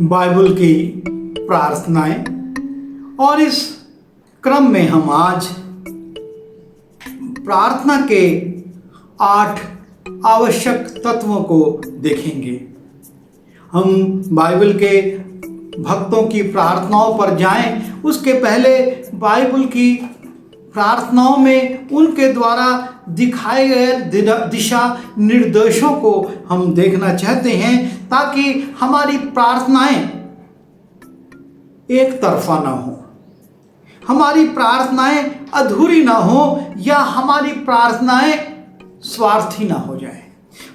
Bible की प्रार्थनाएं। और इस क्रम में हम आज प्रार्थना के 8 आवश्यक तत्वों को देखेंगे। हम बाइबल के भक्तों की प्रार्थनाओं पर जाएं, उसके पहले बाइबल की प्रार्थनाओं में उनके द्वारा दिखाए गए दिशा निर्देशों को हम देखना चाहते हैं, ताकि हमारी प्रार्थनाएं एक तरफा ना हो, हमारी प्रार्थनाएं अधूरी ना हो या हमारी प्रार्थनाएं स्वार्थी ना हो जाए।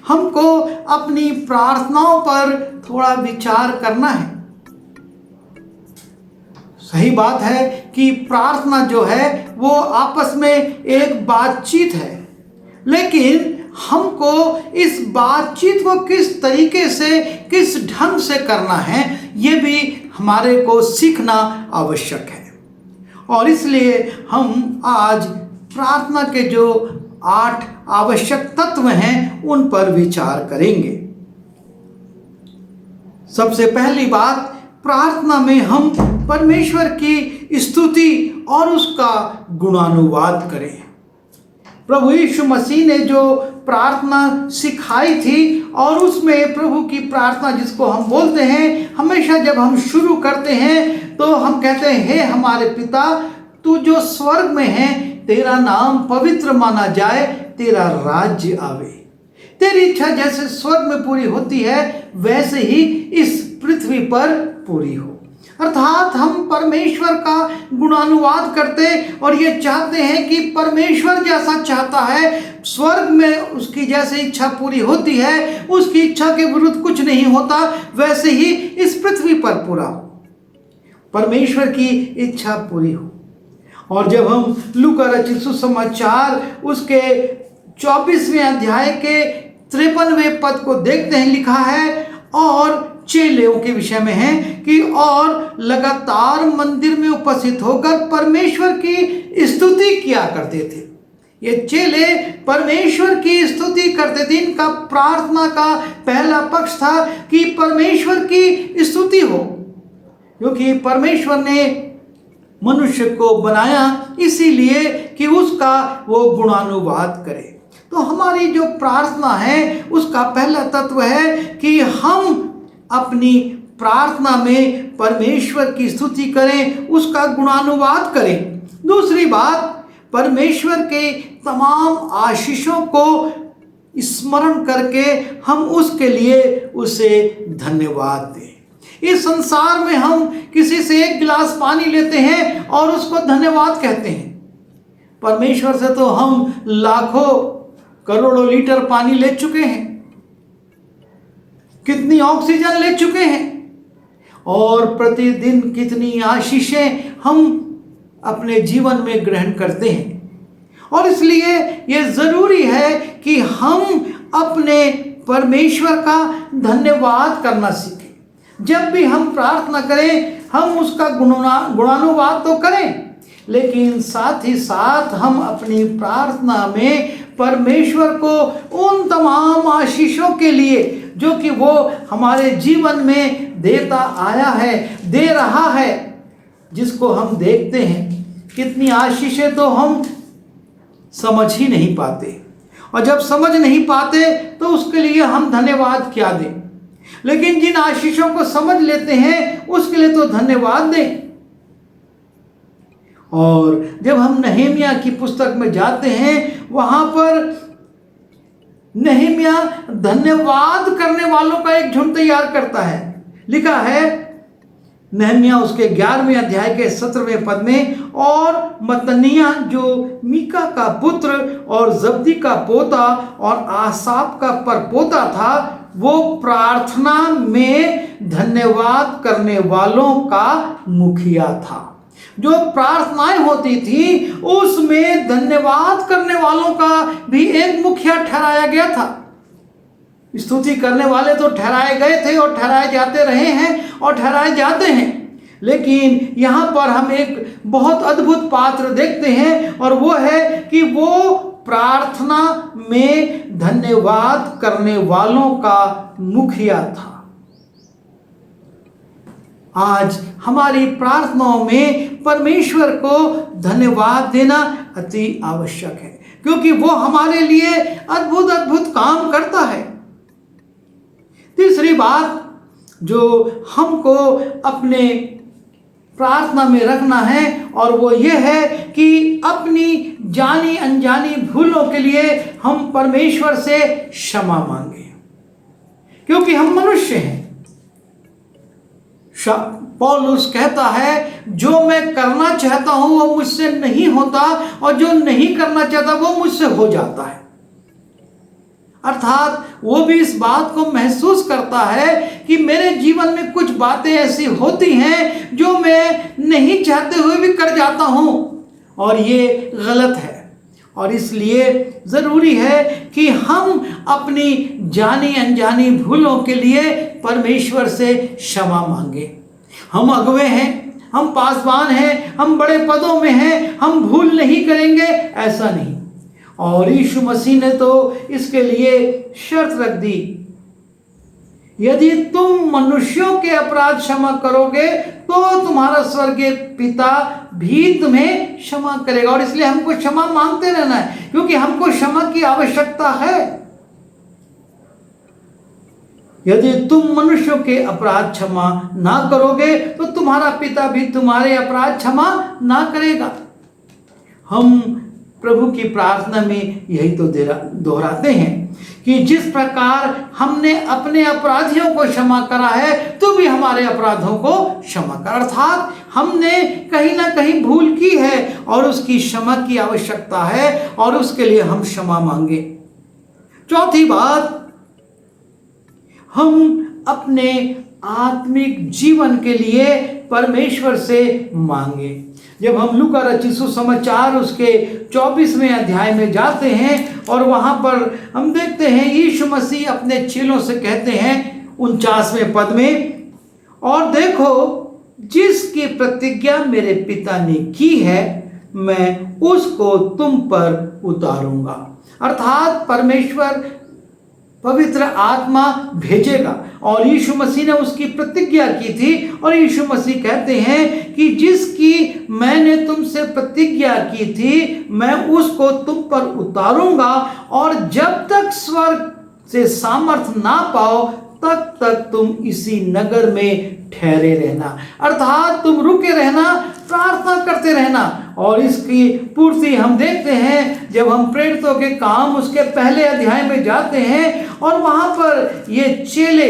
हमको अपनी प्रार्थनाओं पर थोड़ा विचार करना है। सही बात है कि प्रार्थना जो है वो आपस में एक बातचीत है, लेकिन हमको इस बातचीत को किस तरीके से, किस ढंग से करना है, ये भी हमारे को सीखना आवश्यक है। और इसलिए हम आज प्रार्थना के जो 8 आवश्यक तत्व हैं उन पर विचार करेंगे। सबसे पहली बात, प्रार्थना में हम परमेश्वर की स्तुति और उसका गुणानुवाद करें। प्रभु यीशु मसीह ने जो प्रार्थना सिखाई थी, और उसमें प्रभु की प्रार्थना जिसको हम बोलते हैं, हमेशा जब हम शुरू करते हैं तो हम कहते हैं, हे हमारे पिता तू जो स्वर्ग में है, तेरा नाम पवित्र माना जाए, तेरा राज्य आवे, तेरी इच्छा जैसे स्वर्ग में पूरी होती है वैसे ही इस पृथ्वी पर पूरी हो। अर्थात हम परमेश्वर का गुणानुवाद करते और ये चाहते हैं कि परमेश्वर जैसा चाहता है, स्वर्ग में उसकी जैसे इच्छा पूरी होती है, उसकी इच्छा के विरुद्ध कुछ नहीं होता, वैसे ही इस पृथ्वी पर पूरा हो, परमेश्वर की इच्छा पूरी हो। और जब हम लूका रचित सुसमाचार उसके 24वें अध्याय के 53वें पद को देखते हैं, लिखा है, और चेलों के विषय में है कि और लगातार मंदिर में उपस्थित होकर परमेश्वर की स्तुति किया करते थे। ये चेले परमेश्वर की स्तुति करते थे। इनका प्रार्थना का पहला पक्ष था कि परमेश्वर की स्तुति हो, क्योंकि परमेश्वर ने मनुष्य को बनाया इसीलिए कि उसका वो गुणानुवाद करे। तो हमारी जो प्रार्थना है उसका पहला तत्व है कि हम अपनी प्रार्थना में परमेश्वर की स्तुति करें, उसका गुणानुवाद करें। दूसरी बात, परमेश्वर के तमाम आशीषों को स्मरण करके हम उसके लिए उसे धन्यवाद दें। इस संसार में हम किसी से एक गिलास पानी लेते हैं और उसको धन्यवाद कहते हैं। परमेश्वर से तो हम लाखों करोड़ों लीटर पानी ले चुके हैं, कितनी ऑक्सीजन ले चुके हैं, और प्रतिदिन कितनी आशीषें हम अपने जीवन में ग्रहण करते हैं। और इसलिए ये जरूरी है कि हम अपने परमेश्वर का धन्यवाद करना सीखें। जब भी हम प्रार्थना करें, हम उसका गुणानुवाद तो करें, लेकिन साथ ही साथ हम अपनी प्रार्थना में परमेश्वर को उन तमाम आशीषों के लिए जो कि वो हमारे जीवन में देता आया है, दे रहा है, जिसको हम देखते हैं, कितनी आशीषें तो हम समझ ही नहीं पाते, और जब समझ नहीं पाते तो उसके लिए हम धन्यवाद क्या दें। लेकिन जिन आशीषों को समझ लेते हैं उसके लिए तो धन्यवाद दें। और जब हम नहम्याह की पुस्तक में जाते हैं, वहां पर नहम्याह धन्यवाद करने वालों का एक झुंड तैयार करता है। लिखा है नहम्याह उसके 11वें अध्याय के 17वें पद में, और मत्तनिय्याह जो मीका का पुत्र और जब्दी का पोता और आसाफ का परपोता था, वो प्रार्थना में धन्यवाद करने वालों का मुखिया था। जो प्रार्थनाएं होती थी उसमें धन्यवाद करने वालों का भी एक मुखिया ठहराया गया था। स्तुति करने वाले तो ठहराए गए थे और ठहराए जाते रहे हैं और ठहराए जाते हैं, लेकिन यहाँ पर हम एक बहुत अद्भुत पात्र देखते हैं, और वो है कि वो प्रार्थना में धन्यवाद करने वालों का मुखिया था। आज हमारी प्रार्थनाओं में परमेश्वर को धन्यवाद देना अति आवश्यक है, क्योंकि वो हमारे लिए अद्भुत अद्भुत काम करता है। तीसरी बात जो हमको अपने प्रार्थना में रखना है और वो ये है कि अपनी जानी अनजानी भूलों के लिए हम परमेश्वर से क्षमा मांगे, क्योंकि हम मनुष्य हैं। पौलुस कहता है जो मैं करना चाहता हूं वो मुझसे नहीं होता और जो नहीं करना चाहता वो मुझसे हो जाता है। अर्थात वो भी इस बात को महसूस करता है कि मेरे जीवन में कुछ बातें ऐसी होती हैं जो मैं नहीं चाहते हुए भी कर जाता हूं और ये गलत है। और इसलिए ज़रूरी है कि हम अपनी जानी अनजानी भूलों के लिए परमेश्वर से क्षमा मांगे। हम अगुवे हैं, हम पासवान हैं, हम बड़े पदों में हैं, हम भूल नहीं करेंगे, ऐसा नहीं। और यीशु मसीह ने तो इसके लिए शर्त रख दी, यदि तुम मनुष्यों के अपराध क्षमा करोगे तो तुम्हारा स्वर्गीय पिता भी तुम्हें क्षमा करेगा। और इसलिए हमको क्षमा मांगते रहना है, क्योंकि हमको क्षमा की आवश्यकता है। यदि तुम मनुष्यों के अपराध क्षमा ना करोगे तो तुम्हारा पिता भी तुम्हारे अपराध क्षमा ना करेगा। हम प्रभु की प्रार्थना में यही तो दोहराते हैं कि जिस प्रकार हमने अपने अपराधियों को क्षमा करा है तो भी हमारे अपराधों को क्षमा कर। अर्थात हमने कहीं ना कहीं भूल की है और उसकी क्षमा की आवश्यकता है और उसके लिए हम क्षमा मांगे। चौथी बात, हम अपने आत्मिक जीवन के लिए परमेश्वर से मांगे। जब हम लूका रचित सुसमाचार उसके 24वें अध्याय में जाते हैं और वहां पर हम देखते हैं यीशु मसीह अपने चेलों से कहते हैं 49वें पद में, और देखो जिसकी प्रतिज्ञा मेरे पिता ने की है मैं उसको तुम पर उतारूंगा। अर्थात परमेश्वर पवित्र आत्मा भेजेगा और यीशु मसीह ने उसकी प्रतिज्ञा की थी। और यीशु मसीह कहते हैं कि जिसकी मैंने तुमसे प्रतिज्ञा की थी मैं उसको तुम पर उतारूंगा, और जब तक स्वर्ग से सामर्थ्य ना पाओ तब तक तुम इसी नगर में ठहरे रहना। अर्थात तुम रुके रहना, प्रार्थना करते रहना। और इसकी पूर्ति हम देखते हैं जब हम प्रेरितों के काम उसके पहले अध्याय में जाते हैं और वहां पर ये चेले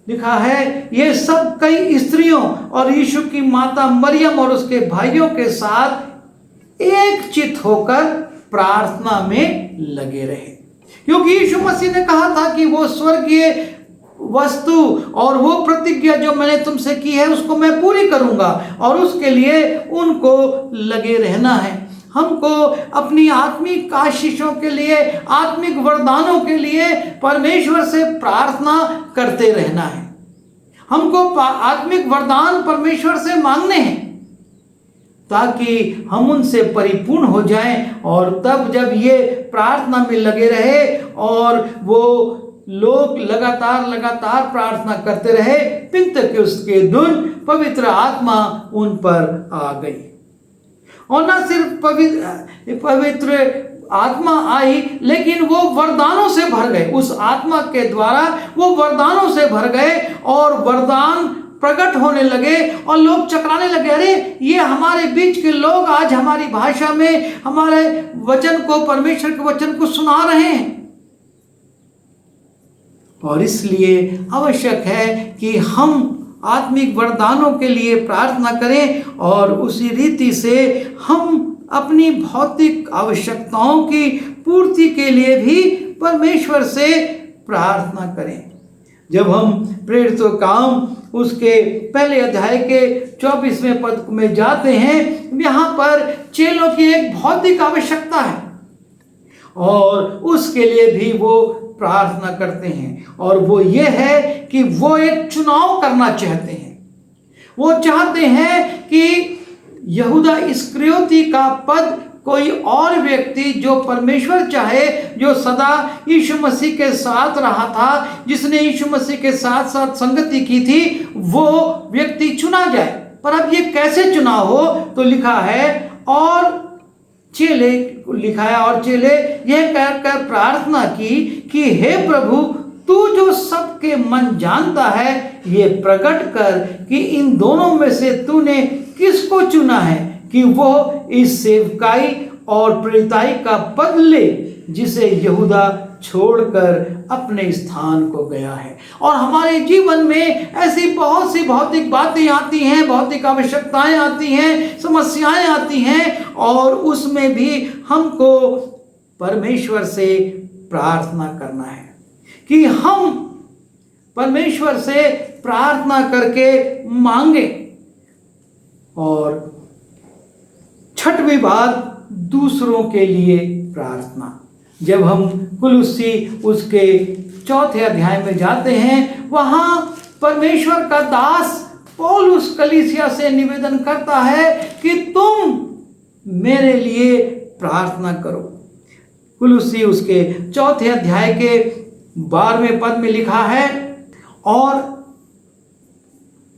लिखा है, ये सब कई स्त्रियों और यीशु की माता मरियम और उसके भाइयों के साथ एक चित होकर प्रार्थना में लगे रहे, क्योंकि यीशु मसीह ने कहा था कि वो स्वर्गीय वस्तु और वो प्रतिज्ञा जो मैंने तुमसे की है उसको मैं पूरी करूंगा, और उसके लिए उनको लगे रहना है। हमको अपनी आत्मिक आशीषों के लिए, आत्मिक वरदानों के लिए परमेश्वर से प्रार्थना करते रहना है। हमको आत्मिक वरदान परमेश्वर से मांगने हैं ताकि हम उनसे परिपूर्ण हो जाएं, और तब जब ये प्रार्थना में लगे रहे और वो लोग लगातार प्रार्थना करते रहे, पिन्तेकुस्त के दिन पवित्र आत्मा उन पर आ गई। और न सिर्फ पवित्र आत्मा आई, लेकिन वो वरदानों से भर गए। उस आत्मा के द्वारा वो वरदानों से भर गए और वरदान प्रकट होने लगे और लोग चकराने लगे, अरे ये हमारे बीच के लोग आज हमारी भाषा में हमारे वचन को, परमेश्वर के वचन को सुना रहे हैं। और इसलिए आवश्यक है कि हम आत्मिक वरदानों के लिए प्रार्थना करें और उसी रीति से हम अपनी भौतिक आवश्यकताओं की पूर्ति के लिए भी परमेश्वर से प्रार्थना करें। जब हम प्रेरितों काम उसके पहले अध्याय के 24वें पद में जाते हैं, यहाँ पर चेलों की एक भौतिक आवश्यकता है और उसके लिए भी वो प्रार्थना करते हैं, और वो ये है कि वो एक चुनाव करना चाहते हैं। वो चाहते हैं कि यहूदा इस्करियोती का पद कोई और व्यक्ति जो परमेश्वर चाहे, जो सदा यीशु मसीह के साथ रहा था, जिसने यीशु मसीह के साथ साथ संगति की थी, वो व्यक्ति चुना जाए। पर अब ये कैसे चुनाव हो? तो लिखा है और चेले, लिखा है और चेले यह कहकर प्रार्थना की कि हे प्रभु, तू जो सबके मन जानता है, ये प्रकट कर कि इन दोनों में से तूने किसको चुना है कि वो इस सेवकाई और प्रेरिताई का पद ले, जिसे यहूदा छोड़कर अपने स्थान को गया है। और हमारे जीवन में ऐसी बहुत सी भौतिक बातें आती हैं, भौतिक आवश्यकताएं आती हैं, समस्याएं आती हैं, और उसमें भी हमको परमेश्वर से प्रार्थना करना है कि हम परमेश्वर से प्रार्थना करके मांगे। और छठवीं बात, दूसरों के लिए प्रार्थना। जब हम कुलुस्सी उसके 4 अध्याय में जाते हैं, वहाँ परमेश्वर का दास पौलुस कलीसिया से निवेदन करता है कि तुम मेरे लिए प्रार्थना करो। कुलुस्सी उसके 4 अध्याय के 12वें पद में लिखा है, और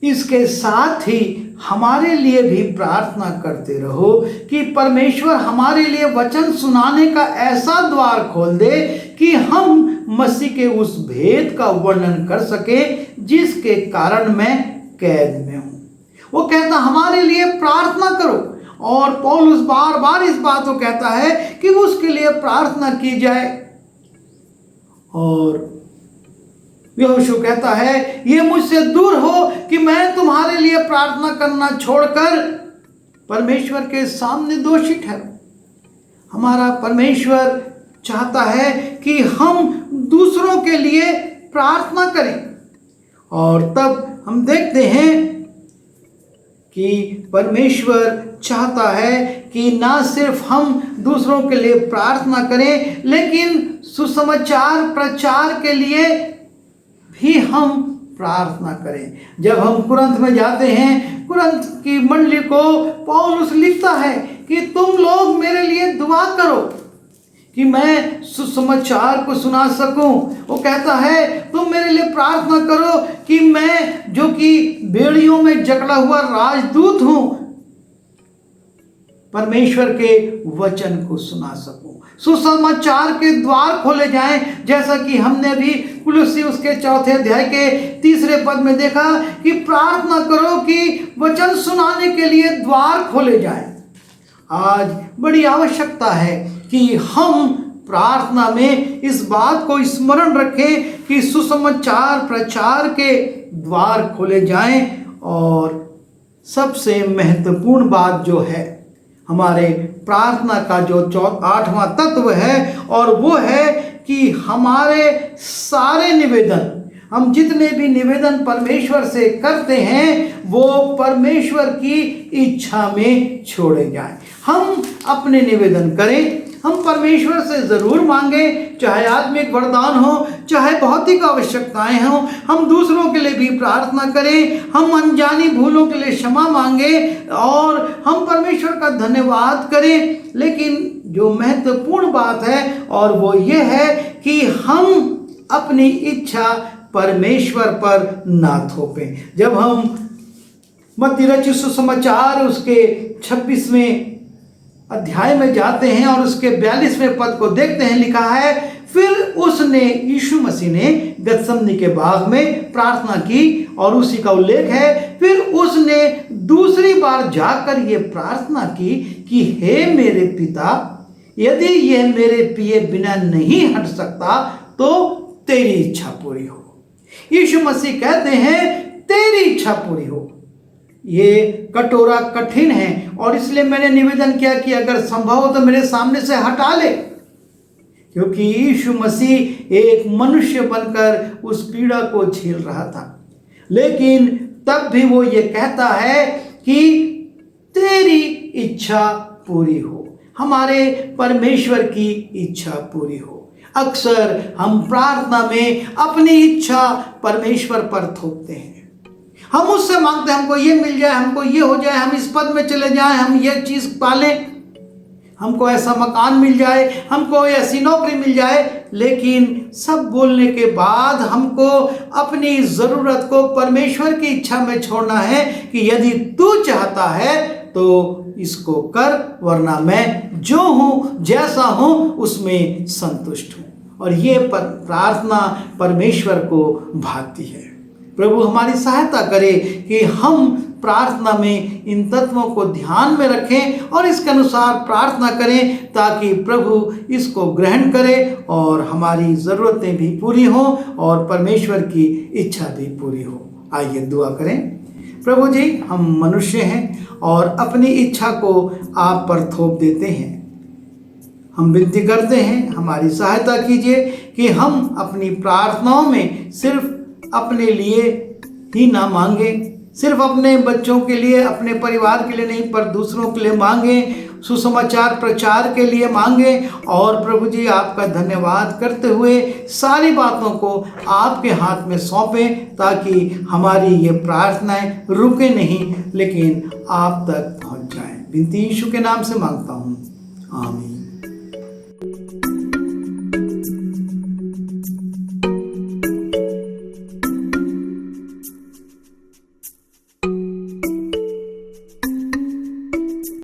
इसके साथ ही हमारे लिए भी प्रार्थना करते रहो कि परमेश्वर हमारे लिए वचन सुनाने का ऐसा द्वार खोल दे कि हम मसीह के उस भेद का वर्णन कर सके जिसके कारण मैं कैद में हूं। वो कहता हमारे लिए प्रार्थना करो, और पौलुस बार बार इस बात को कहता है कि उसके लिए प्रार्थना की जाए। और यहोशू कहता है, ये मुझसे दूर हो कि मैं तुम्हारे लिए प्रार्थना करना छोड़कर परमेश्वर के सामने दोषी ठहरूं। हमारा परमेश्वर चाहता है कि हम दूसरों के लिए प्रार्थना करें। और तब हम देखते हैं कि परमेश्वर चाहता है कि ना सिर्फ हम दूसरों के लिए प्रार्थना करें, लेकिन सुसमाचार प्रचार के लिए भी हम प्रार्थना करें। जब हम कुरिन्थ में जाते हैं, कुरिन्थ की मंडली को पौलुस लिखता है कि तुम लोग मेरे लिए दुआ करो कि मैं सुसमाचार को सुना सकूं। वो कहता है तुम मेरे लिए प्रार्थना करो कि मैं, जो कि बेड़ियों में जकड़ा हुआ राजदूत हूं, परमेश्वर के वचन को सुना सकूं, सुसमाचार के द्वार खोले जाएं। जैसा कि हमने भी कुलुस्सी उसके 4 अध्याय के 3 पद में देखा कि प्रार्थना करो कि वचन सुनाने के लिए द्वार खोले जाएं। आज बड़ी आवश्यकता है कि हम प्रार्थना में इस बात को स्मरण रखें कि सुसमाचार प्रचार के द्वार खोले जाएं। और सबसे महत्वपूर्ण बात जो है, हमारे प्रार्थना का जो 8वां तत्व है, और वो है कि हमारे सारे निवेदन, हम जितने भी निवेदन परमेश्वर से करते हैं, वो परमेश्वर की इच्छा में छोड़े जाएं। हम अपने निवेदन करें, हम परमेश्वर से ज़रूर मांगें, चाहे आत्मिक वरदान हो, चाहे भौतिक आवश्यकताएं हों। हम दूसरों के लिए भी प्रार्थना करें, हम अनजानी भूलों के लिए क्षमा मांगें, और हम परमेश्वर का धन्यवाद करें। लेकिन जो महत्वपूर्ण बात है, और वो ये है कि हम अपनी इच्छा परमेश्वर पर ना थोपें। जब हम मत्ती रचित सुसमाचार उसके 26वें अध्याय में जाते हैं और उसके 42वें पद को देखते हैं, लिखा है, फिर उसने, यीशु मसीह ने गतसमनी के बाग में प्रार्थना की, और उसी का उल्लेख है, फिर उसने दूसरी बार जाकर ये प्रार्थना की कि हे मेरे पिता, यदि यह मेरे पिए बिना नहीं हट सकता तो तेरी इच्छा पूरी हो। यीशु मसीह कहते हैं तेरी इच्छा पूरी हो। ये कटोरा कठिन है, और इसलिए मैंने निवेदन किया कि अगर संभव हो तो मेरे सामने से हटा ले, क्योंकि यीशु मसीह एक मनुष्य बनकर उस पीड़ा को झेल रहा था। लेकिन तब भी वो ये कहता है कि तेरी इच्छा पूरी हो, हमारे परमेश्वर की इच्छा पूरी हो। अक्सर हम प्रार्थना में अपनी इच्छा परमेश्वर पर थोपते हैं। हम उससे मांगते हैं हमको ये मिल जाए, हमको ये हो जाए, हम इस पद में चले जाएं, हम ये चीज़ पालें। हमको ऐसा मकान मिल जाए, हमको ऐसी नौकरी मिल जाए, लेकिन सब बोलने के बाद हमको अपनी ज़रूरत को परमेश्वर की इच्छा में छोड़ना है कि यदि तू चाहता है तो इसको कर, वरना मैं जो हूँ जैसा हूँ उसमें संतुष्ट हूँ। और ये प्रार्थना परमेश्वर को भाती है। प्रभु हमारी सहायता करे कि हम प्रार्थना में इन तत्वों को ध्यान में रखें और इसके अनुसार प्रार्थना करें, ताकि प्रभु इसको ग्रहण करे और हमारी ज़रूरतें भी पूरी हों और परमेश्वर की इच्छा भी पूरी हो। आइए दुआ करें। प्रभु जी, हम मनुष्य हैं और अपनी इच्छा को आप पर थोप देते हैं। हम विनती करते हैं, हमारी सहायता कीजिए कि हम अपनी प्रार्थनाओं में सिर्फ अपने लिए ही ना मांगे, सिर्फ अपने बच्चों के लिए, अपने परिवार के लिए नहीं, पर दूसरों के लिए मांगे, सुसमाचार प्रचार के लिए मांगे। और प्रभु जी, आपका धन्यवाद करते हुए सारी बातों को आपके हाथ में सौंपें, ताकि हमारी ये प्रार्थनाएं रुके नहीं लेकिन आप तक पहुंच जाएं। विनती यीशु के नाम से मांगता हूँ, आमीन।